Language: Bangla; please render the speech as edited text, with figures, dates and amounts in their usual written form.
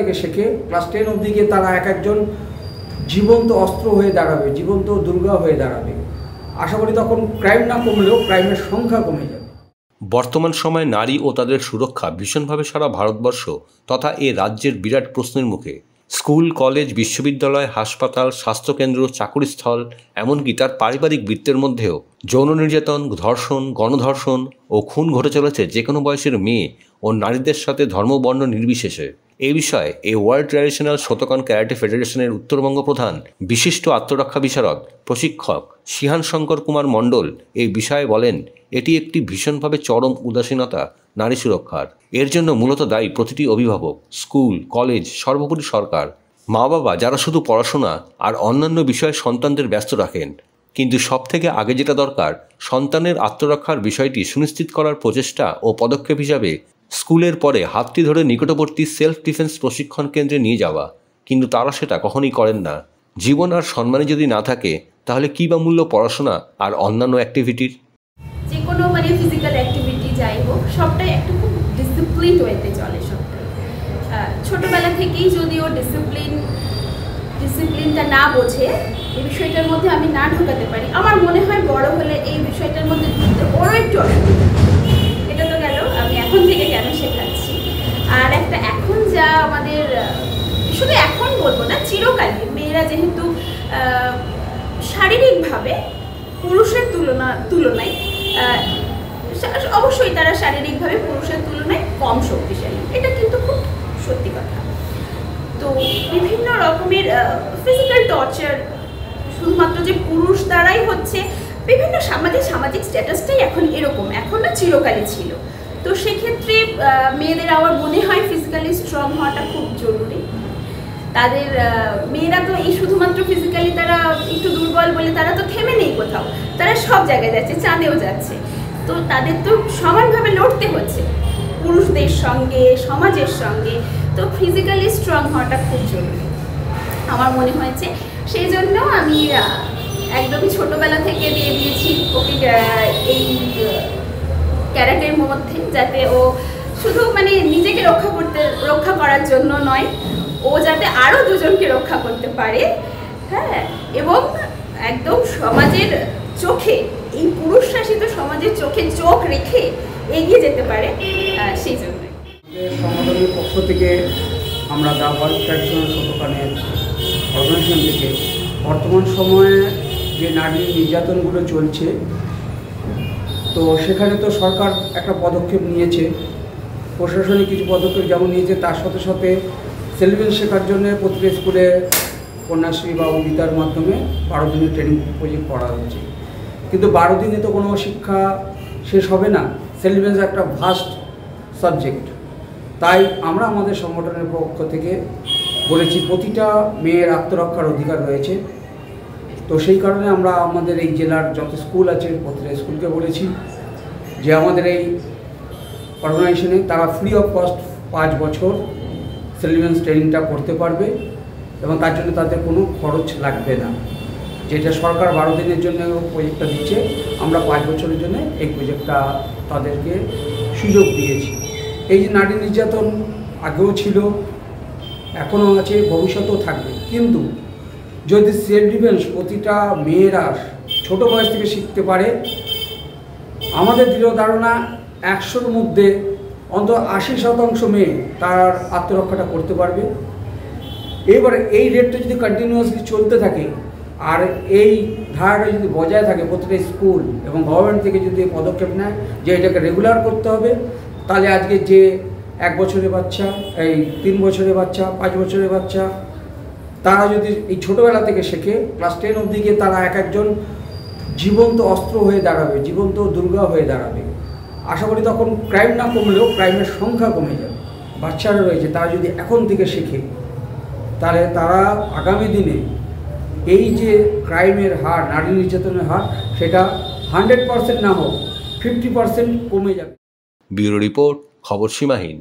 থেকে শেখে, ক্লাস 10 অবধি গিয়ে তারা এক একজন জীবন্ত অস্ত্র হয়ে দাঁড়াবে, জীবন্ত দুর্গা হয়ে দাঁড়াবে। আশা করি তখন ক্রাইম না কমলেও ক্রাইমের সংখ্যা কমে যাবে। বর্তমান সময়ে নারী ও তাদের সুরক্ষা ভীষণভাবে সারা ভারতবর্ষ তথা এ রাজ্যের বিরাট প্রশ্নের মুখে। স্কুল, কলেজ, বিশ্ববিদ্যালয়, হাসপাতাল, স্বাস্থ্যকেন্দ্র, চাকুরিস্থল, এমনকি তার পারিবারিক বৃত্তের মধ্যেও যৌন নির্যাতন, ধর্ষণ, গণধর্ষণ ও খুন ঘটে চলেছে যে কোনো বয়সের মেয়ে ও নারীদের সাথে ধর্মবর্ণ নির্বিশেষে। এই বিষয়ে এই ওয়ার্ল্ড ট্র্যাডিশনাল শতকান ক্যারাটে ফেডারেশনের উত্তরবঙ্গ প্রধান, বিশিষ্ট আত্মরক্ষা বিশারদ, প্রশিক্ষক শিহান শঙ্কর কুমার মণ্ডল এই বিষয়ে বলেন, এটি একটি ভীষণভাবে চরম উদাসীনতা নারী সুরক্ষার। এর জন্য মূলত দায়ী প্রতিটি অভিভাবক, স্কুল, কলেজ, সর্বোপরি সরকার। মা বাবা যারা শুধু পড়াশোনা আর অন্যান্য বিষয়ে সন্তানদের ব্যস্ত রাখেন, কিন্তু সবথেকে আগে যেটা দরকার, সন্তানের আত্মরক্ষার বিষয়টি সুনিশ্চিত করার প্রচেষ্টা ও পদক্ষেপ হিসাবে স্কুলের পরে হাতটি ধরে নিকটবর্তী সেলফ ডিফেন্স প্রশিক্ষণ কেন্দ্রে নিয়ে যাওয়া। কিন্তু তারা সেটা কখনোই করেন না। জীবন আর সম্মানে যদি না থাকে, তাহলে কী বা মূল্য পড়াশোনা আর অন্যান্য অ্যাক্টিভিটির? যে কোনো ফিজিক্যাল অ্যাক্টিভিটি যাই হোক, সবটাই একটু খুব ডিসিপ্লিন ওয়েতে চলে সবটাই। ছোটোবেলা থেকেই যদি ও ডিসিপ্লিনটা না বোঝে, এই বিষয়টার মধ্যে আমি না ঢোকাতে পারি, আমার মনে হয় বড় হলে এই বিষয়টার মধ্যে ঢুকতে ওরও একটু অসুবিধা। এটা তো গেল আমি এখন থেকে কেন শেখাচ্ছি। আর একটা এখন যা আমাদের, শুধু এখন বলবো না, চিরকালই মেয়েরা যেহেতু শারীরিকভাবে পুরুষের তুলনায় অবশ্যই তারা শারীরিকভাবে পুরুষের তুলনায় কম শক্তিশালী, এটা কিন্তু খুব সত্যি কথা। তো বিভিন্ন রকমের ফিজিক্যাল টর্চার শুধুমাত্র যে পুরুষ দ্বারাই হচ্ছে, বিভিন্ন সামাজিক স্ট্যাটাসটাই এখন এরকম, এখন না চিরকালই ছিল। তো সেক্ষেত্রে মেয়েদের আমার মনে হয় ফিজিক্যালি স্ট্রং হওয়াটা খুব জরুরি। তাদের মেয়েরা তো এই শুধুমাত্র ফিজিক্যালি তারা একটু দুর্বল বলে তারা তো থেমে নেই কোথাও, তারা সব জায়গায় যাচ্ছে, চাঁদেও যাচ্ছে। তো তাদের তো সমানভাবে লড়তে হচ্ছে পুরুষদের সঙ্গে, সমাজের সঙ্গে। তো ফিজিক্যালি স্ট্রং হওয়াটা খুব জরুরি আমার মনে হয়েছে। সেই জন্য আমি একদমই ছোটোবেলা থেকে দিয়ে দিয়েছি ওকে এই ক্যারাটের মধ্যে, যাতে ও শুধু নিজেকে রক্ষা করার জন্য নয়, ও যাতে আরও দুজনকে রক্ষা করতে পারে, হ্যাঁ, এবং একদম সমাজের চোখে, এই পুরুষ শাসিত সমাজের চোখে চোখ রেখে এগিয়ে যেতে পারে, সেই জন্য। সংগঠনের পক্ষ থেকে আমরা দ্য ওয়ার্ল্ড ট্র্যাডিশনাল শতকানের অর্গানাইজেশন থেকে বর্তমান সময়ে যে নারী নির্যাতনগুলো চলছে, তো সেখানে তো সরকার একটা পদক্ষেপ নিয়েছে, প্রশাসনিক কিছু পদক্ষেপ যেমন নিয়েছে, তার সাথে সাথে সেলফ ডিফেন্স শেখার জন্য প্রতিটা স্কুলে কন্যাশ্রী বা অঙ্গীতার মাধ্যমে 12 দিনের ট্রেনিং প্রজেক্ট করা হচ্ছে। কিন্তু 12 দিনে তো কোনো শিক্ষা শেষ হবে না, সেলফ ডিফেন্স একটা ভাস্ট সাবজেক্ট। তাই আমরা আমাদের সংগঠনের পক্ষ থেকে বলেছি প্রতিটা মেয়ের আত্মরক্ষার অধিকার রয়েছে। তো সেই কারণে আমরা আমাদের এই জেলার যত স্কুল আছে প্রতিটা স্কুলকে বলেছি যে আমাদের এই অর্গানাইজেশনে তারা ফ্রি অফ কস্ট 5 বছর সেলফ ডিফেন্স ট্রেনিংটা করতে পারবে এবং তার জন্য তাদের কোনো খরচ লাগবে না। যেটা সরকার 12 দিনের জন্য প্রজেক্টটা দিচ্ছে, আমরা 5 বছরের জন্য এই প্রজেক্টটা তাদেরকে সুযোগ দিয়েছি। এই যে নারী নির্যাতন আগেও ছিল, এখনও আছে, ভবিষ্যতেও থাকবে, কিন্তু যদি সেলফ ডিফেন্স প্রতিটা মেয়েরা ছোটো বয়স থেকে শিখতে পারে, আমাদের দৃঢ় ধারণা 100-র মধ্যে অন্তত 80% মেয়ে তার আত্মরক্ষাটা করতে পারবে। এবারে এই রেটটা যদি কন্টিনিউয়াসলি চলতে থাকে আর এই ধারাটা যদি বজায় থাকে, প্রতিটা স্কুল এবং গভর্নমেন্ট থেকে যদি পদক্ষেপ নেয় যে এটাকে রেগুলার করতে হবে, তাহলে আজকে যে 1 বছরের বাচ্চা, এই 3 বছরের বাচ্চা, 5 বছরের বাচ্চা, তারা যদি এই ছোটোবেলা থেকে শেখে, ক্লাস 10 অবধি গিয়ে তারা এক একজন জীবন্ত অস্ত্র হয়ে দাঁড়াবে, জীবন্ত দুর্গা হয়ে দাঁড়াবে। আশা করি তখন ক্রাইম না কমলেও ক্রাইমের সংখ্যা কমে যাবে। বাচ্চারা রয়েছে, তারা যদি এখন থেকে শেখে, তাহলে তারা আগামী দিনে এই যে ক্রাইমের হার, নারী নির্যাতনের হার, সেটা 100% না হোক 50% কমে যাবে। ব্যুরো রিপোর্ট, খবর সীমাহীন।